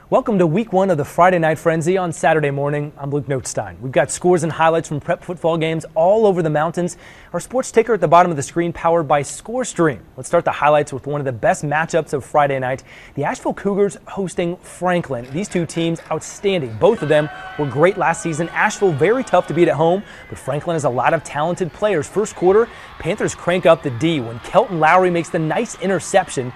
Welcome to week one of the Friday Night Frenzy on Saturday morning. I'm Luke Notestein. We've got scores and highlights from prep football games all over the mountains. Our sports ticker at the bottom of the screen powered by ScoreStream. Let's start the highlights with one of the best matchups of Friday night. The Asheville Cougars hosting Franklin. These two teams outstanding. Both of them were great last season. Asheville very tough to beat at home, but Franklin has a lot of talented players. First quarter, Panthers crank up the D when Kelton Lowry makes the nice interception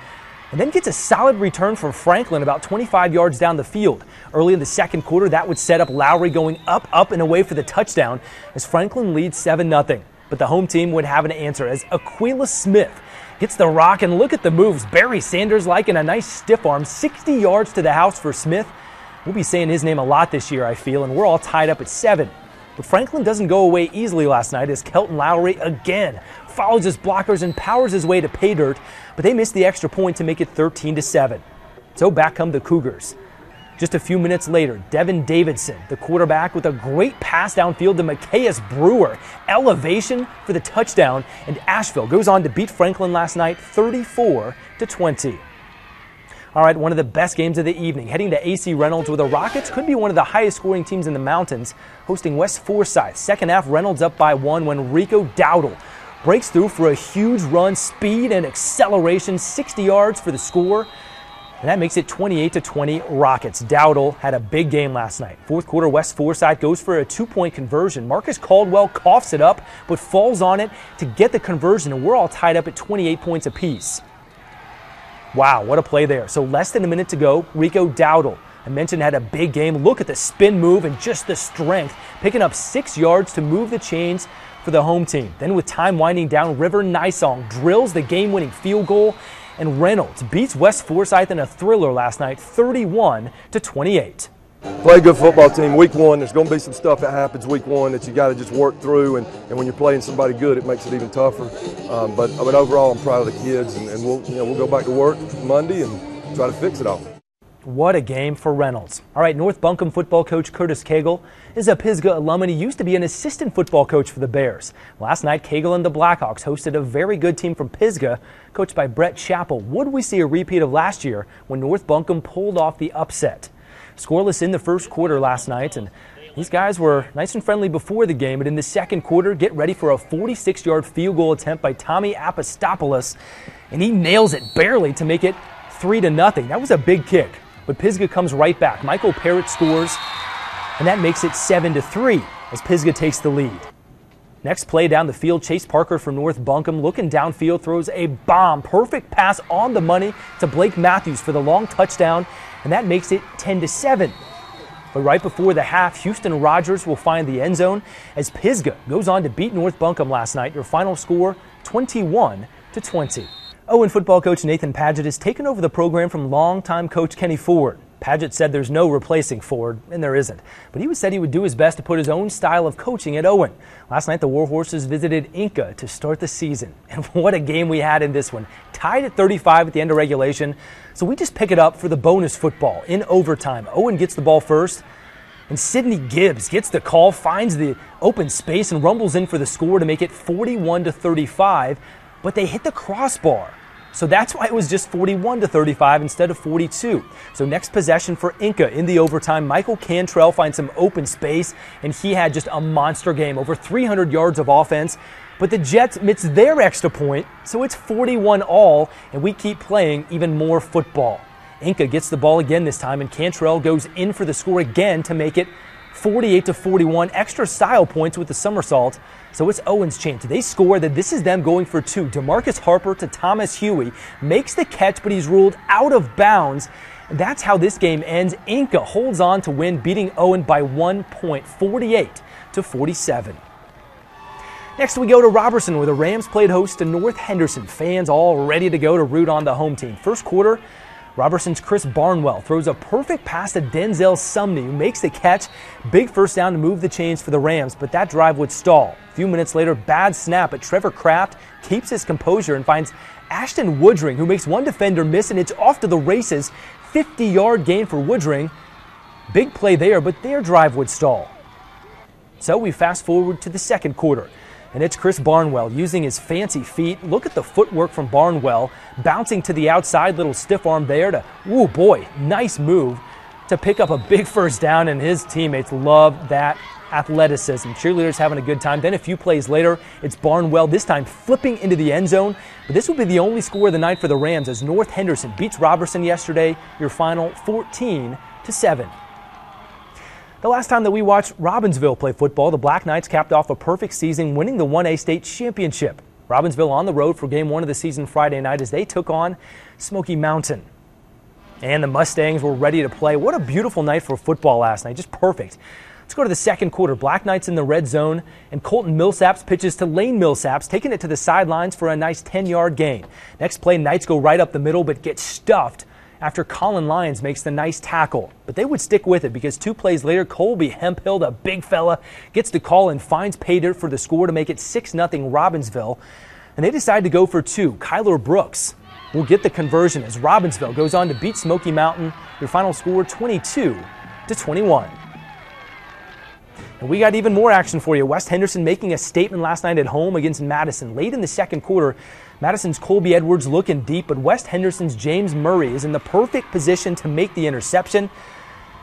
and then gets a solid return from Franklin about 25 yards down the field. Early in the second quarter, that would set up Lowry going up, and away for the touchdown as Franklin leads 7-0. But the home team would have an answer as Aquila Smith gets the rock, and look at the moves. Barry Sanders like in a nice stiff arm, 60 yards to the house for Smith. We'll be saying his name a lot this year, I feel, and we're all tied up at 7. But Franklin doesn't go away easily last night as Kelton Lowry again follows his blockers and powers his way to pay dirt, but they missed the extra point to make it 13-7. So back come the Cougars. Just a few minutes later, Devin Davidson, the quarterback, with a great pass downfield to Macias Brewer. Elevation for the touchdown, and Asheville goes on to beat Franklin last night 34-20. All right, one of the best games of the evening. Heading to AC Reynolds where the Rockets could be one of the highest scoring teams in the mountains, hosting West Forsyth. Second half, Reynolds up by 1 when Rico Dowdle breaks through for a huge run, speed and acceleration, 60 yards for the score. And that makes it 28-20 Rockets. Dowdle had a big game last night. Fourth quarter, West Forsyth goes for a 2-point conversion. Marcus Caldwell coughs it up, but falls on it to get the conversion, and we're all tied up at 28 points apiece. Wow, what a play there. So less than a minute to go, Rico Dowdle, I mentioned, had a big game. Look at the spin move and just the strength, picking up 6 yards to move the chains for the home team. Then with time winding down, River Nysong drills the game-winning field goal, and Reynolds beats West Forsyth in a thriller last night, 31-28. Play a good football team. Week one, there's going to be some stuff that happens week one that you got to just work through, and when you're playing somebody good, it makes it even tougher. But overall, I'm proud of the kids, and we'll go back to work Monday and try to fix it all. What a game for Reynolds. All right, North Buncombe football coach Curtis Cagle is a Pisgah alum, and he used to be an assistant football coach for the Bears. Last night, Cagle and the Blackhawks hosted a very good team from Pisgah, coached by Brett Chappell. Would we see a repeat of last year when North Buncombe pulled off the upset? Scoreless in the first quarter last night, and these guys were nice and friendly before the game, but in the second quarter, get ready for a 46-yard field goal attempt by Tommy Apostopoulos, and he nails it barely to make it 3-0. That was a big kick. But Pisgah comes right back. Michael Parrott scores, and that makes it 7-3 as Pisgah takes the lead. Next play down the field, Chase Parker from North Buncombe looking downfield, throws a bomb. Perfect pass on the money to Blake Matthews for the long touchdown, and that makes it 10-7. But right before the half, Houston Rogers will find the end zone as Pisgah goes on to beat North Buncombe last night. Your final score, 21-20. Owen football coach Nathan Padgett has taken over the program from longtime coach Kenny Ford. Padgett said there's no replacing Ford, and there isn't. But he said he would do his best to put his own style of coaching at Owen. Last night, the Warhorses visited Inka to start the season. And what a game we had in this one. Tied at 35 at the end of regulation. So we just pick it up for the bonus football in overtime. Owen gets the ball first, and Sidney Gibbs gets the call, finds the open space, and rumbles in for the score to make it 41-35. But they hit the crossbar. So that's why it was just 41-35 instead of 42. So next possession for Inka in the overtime. Michael Cantrell finds some open space, and he had just a monster game, over 300 yards of offense. But the Jets miss their extra point, so it's 41-all, and we keep playing even more football. Inka gets the ball again this time, and Cantrell goes in for the score again to make it 48-41, extra style points with the somersault. So it's Owen's chance. They score, that this is them going for 2. DeMarcus Harper to Thomas Huey makes the catch, but he's ruled out of bounds. And that's how this game ends. Inka holds on to win, beating Owen by 1 point, 48-47. Next we go to Robertson, where the Rams played host to North Henderson. Fans all ready to go to root on the home team. First quarter, Robertson's Chris Barnwell throws a perfect pass to Denzel Sumney, who makes the catch. Big first down to move the chains for the Rams, but that drive would stall. A few minutes later, bad snap, but Trevor Kraft keeps his composure and finds Ashton Woodring, who makes one defender miss, and it's off to the races. 50-yard gain for Woodring. Big play there, but their drive would stall. So we fast forward to the second quarter. And it's Chris Barnwell using his fancy feet. Look at the footwork from Barnwell, bouncing to the outside, little stiff arm there to, ooh boy, nice move to pick up a big first down, and his teammates love that athleticism. Cheerleaders having a good time. Then a few plays later, it's Barnwell, this time flipping into the end zone. But this will be the only score of the night for the Rams as North Henderson beats Robertson yesterday. Your final 14-7. The last time that we watched Robbinsville play football, the Black Knights capped off a perfect season, winning the 1A state championship. Robbinsville on the road for game 1 of the season Friday night as they took on Smoky Mountain. And the Mustangs were ready to play. What a beautiful night for football last night, just perfect. Let's go to the second quarter. Black Knights in the red zone, and Colton Millsaps pitches to Lane Millsaps, taking it to the sidelines for a nice 10-yard gain. Next play, Knights go right up the middle, but get stuffed after Colin Lyons makes the nice tackle. But they would stick with it because 2 plays later, Colby Hemphill, the big fella, gets the call and finds pay dirt for the score to make it 6-0 Robbinsville. And they decide to go for 2. Kyler Brooks will get the conversion as Robbinsville goes on to beat Smoky Mountain. Your final score 22-21. And we got even more action for you. West Henderson making a statement last night at home against Madison. Late in the second quarter, Madison's Colby Edwards looking deep, but West Henderson's James Murray is in the perfect position to make the interception.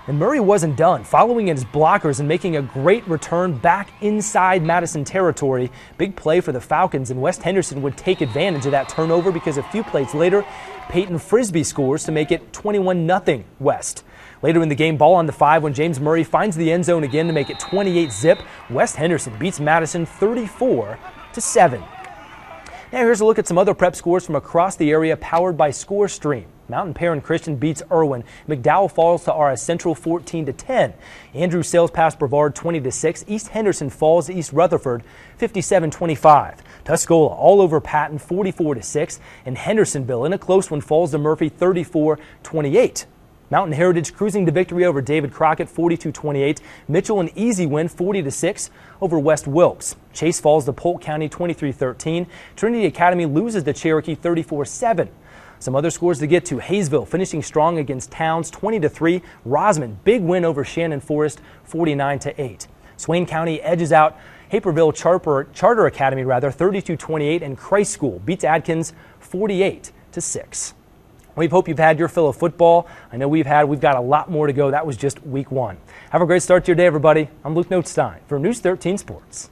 And Murray wasn't done, following in his blockers and making a great return back inside Madison territory. Big play for the Falcons, and West Henderson would take advantage of that turnover because a few plays later, Peyton Frisbee scores to make it 21-0 West. Later in the game, ball on the 5 when James Murray finds the end zone again to make it 28-zip. West Henderson beats Madison 34-7. Now here's a look at some other prep scores from across the area powered by ScoreStream. Mountain Perrin Christian beats Irwin. McDowell falls to RS Central 14-10. Andrew Sales past Brevard 20-6. East Henderson falls to East Rutherford 57-25. Tuscola all over Patton 44-6. And Hendersonville in a close one falls to Murphy 34-28. Mountain Heritage cruising to victory over David Crockett 42-28. Mitchell an easy win 40-6 over West Wilkes. Chase falls to Polk County 23-13. Trinity Academy loses to Cherokee 34-7. Some other scores to get to. Hayesville finishing strong against Towns 20-3. Rosman big win over Shannon Forest 49-8. Swain County edges out Haverville Charter Academy 32-28, and Christ School beats Adkins 48-6. We hope you've had your fill of football. I know we've got a lot more to go. That was just week 1. Have a great start to your day, everybody. I'm Luke Notestein for News 13 Sports.